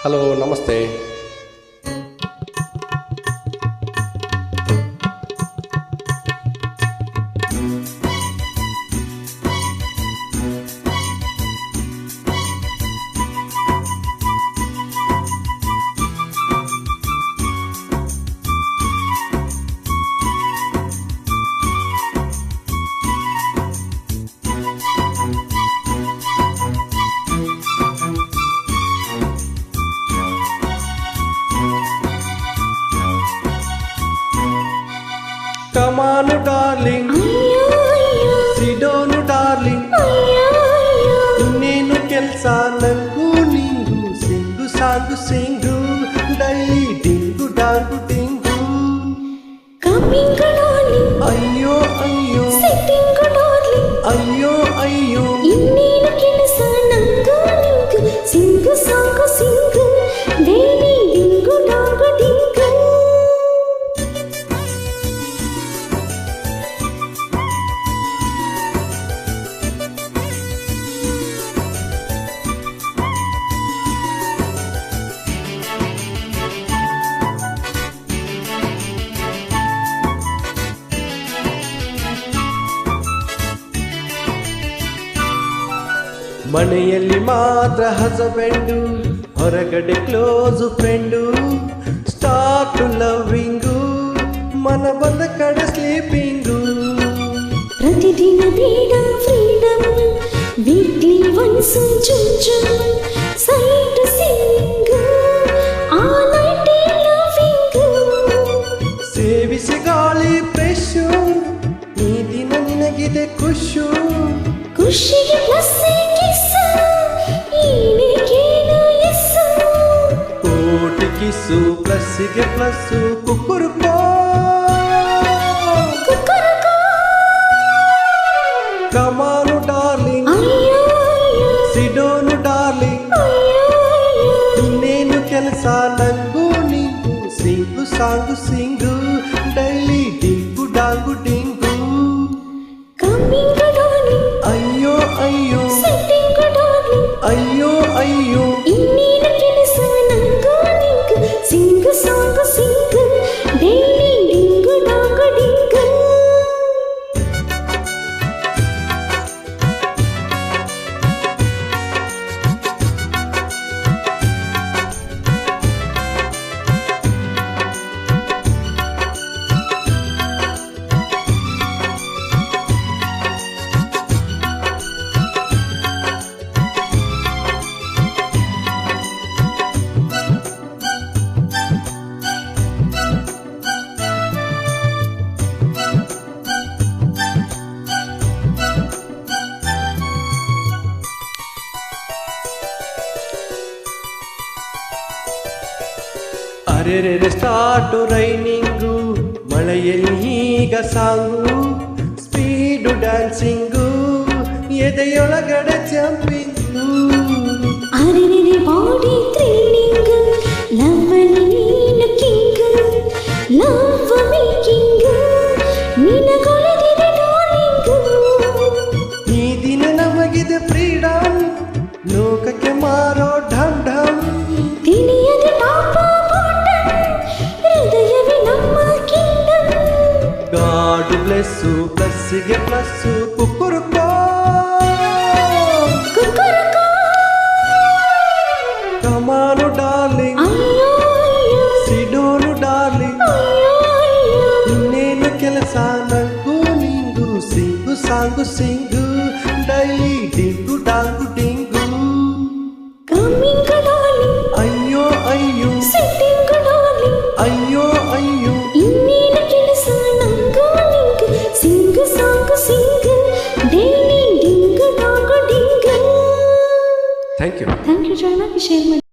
Hello, ನಮಸ್ತೆ. Come on, darling. Sit down, darling. ಇನ್ನೇನು ಕೆಲಸ ನಂಗೂ ನಿಂಗೂ ಸಿಂಗು ಸಾಗು ಸಿಂಗು ಡೈಲಿ ಡಿಂಗು ಡಾಂಗು ಡಿಂಗು. Coming, darling. ಅಯ್ಯೋ ಅಯ್ಯೋ Sitting, darling. ಅಯ್ಯೋ ಅಯ್ಯೋ ಇನ್ನೇನು ಕೆಲಸ ನಂಗೂ ನಿಂಗೂ ಸಿಂಗು ಸಾಗು ಸಿಂಗು ಡೈಲಿ ಡಿಂಗು ಡಾಂಗು ಡಿಂಗು. ಮನೆಯಲ್ಲಿ ಮಾತ್ರ ಹಸಬೆಂಡು, ಹೊರಗಡೆ ಕ್ಲೋಸ್ ಫ್ರೆಂಡು. ಸ್ಟಾರ್ಟ್ ಲವ್ವಿಂಗು, ಮನ ಬಂದ ಕಡೆ ಸ್ಲೀಪಿಂಗು. ಪ್ರತಿದಿನ ಬೇಡ ಫ್ರೀಡಮ್, ವೀಕ್ಲಿ ಒನ್ಸ್ ಚುಮ್ ಚುಮ್ sight sing all night loving. ಸೇವಿಸಿ ಗಾಳಿ ಫ್ರೆಶು, ಈ ದಿನ ನಿನಗಿದೆ ಖುಷು. ಖುಷಿಗೆ ಪ್ಲಸ್ ಕಿಸ್ ಏನಕ್ಕೇನು ಎಸ್. ಕೋಟಿ ಕಿಸ್ಸು ಪ್ಲಸ್ಸಿಗೆ ಪ್ಲಸ್ಸು ಕುಕ್ಕುರುಕೋ. ಕಮಾನು ಡಾರ್ಲಿಂಗ್, ಅಯ್ಯೋ ಅಯ್ಯೋ ಸಿಡೋನು ಡಾರ್ಲಿಂಗ್. ಇನ್ನೇನು ಕೆಲಸ ನಂಗೂ ನಿಂಗೂ ಸಿಂಗು ಸಾಂಗು ಸಿಂಗು ಡೈಲಿ ಡಿಂಗು ಡಾಂಗು ಡಿಂಗು. ಕಮ್ಮಿಂಗ್ ಡಾರ್ಲಿಂಗ್, ಅಯ್ಯೋ ಅಯ್ಯೋ ಸಿಟ್ಟಿಂಗ್ ಡಾರ್ಲಿಂಗ್. ಅಯ್ಯೋ ಅಯ್ಯೋ ಇನ್ನೇನು ಕೆಲಸ ನಂಗೂ ನಿಂಗೂ ಸಿಂಗು ಸಾಂಗು ಸಿಂಗು ಡೈಲಿ ಡಿಂಗು ಡಾಂಗು ಡಿಂಗು. ಅರೆರೆ ಸ್ಟಾರ್ಟು ರೈನಿಂಗು, ಮಳೆಯಲ್ಲಿ ಈಗ ಸಾಂಗು. ಸ್ಪೀಡು ಡ್ಯಾನ್ಸಿಂಗು, ಎದೆಯೊಳಗಡೆ ಜಂಪಿಂಗು. ಅರೆರೆ ಬಾಡಿ ಥ್ರಿಲ್ಲಿಂಗ್, ಲವ್ವಲ್ಲಿ ನೀನು ಕಿಂಗ್, ಲವ್ ಮೇಕಿಂಗ್ ನಿನಗೊಳಗಿದೆ ಡಾರ್ಲಿಂಗ್. ಈ ದಿನ ನಮಗಿದೆ ಫ್ರೀಡಮ್, ಲೋಕಕ್ಕೆ ಮಾರೋ ಢಮ್ ಢಮ್. ತಿಳಿಯದೆ ಪಾಪ ಬಾಟಮ್, ಹೃದಯವೇ ನಮ್ಮ ಕಿಂಗ್ಡಮ್. ಗಾಡ್ ಬ್ಲೆಸ್ಸು ಪ್ಲಸ್ಸಿಗೆ ಪ್ಲಸ್ಸು ಕುಕ್ಕುರುಕೋ. ಕುಕ್ಕುರುಕೋ. ಕಮಾನು ಡಾರ್ಲಿಂಗ್, ಅಯ್ಯೋ ಅಯ್ಯೋ ಸಿಡೋನು ಡಾರ್ಲಿಂಗ್. ಅಯ್ಯೋ ಅಯ್ಯೋ ಇನ್ನೇನು ಕೆಲಸ ನಂಗೂ ನಿಂಗೂ ಸಿಂಗು ಸಾಂಗು ಸಿಂಗು ಡೈಲಿ ಡಿಂಗು ಡಾಂಗು ಡಿಂಗು. ಕಮ್ಮಿಂಗ್ ಡಾರ್ಲಿಂಗ್, ಅಯ್ಯೋ ಅಯ್ಯೋ ಸಿಟ್ಟಿಂಗ್ ಡಾರ್ಲಿಂಗ್. ಅಯ್ಯೋ ಅಯ್ಯೋ ಇನ್ನೇನು ಕೆಲಸ ನಂಗೂ ನಿಂಗೂ ಸಿಂಗು ಸಾಂಗು ಸಿಂಗು ಡೈಲಿ ಡಿಂಗು ಡಾಂಗು ಡಿಂಗು. Thank you. Thank you join ಆಗಿ ಶೇರ್ ಮಾಡಿ.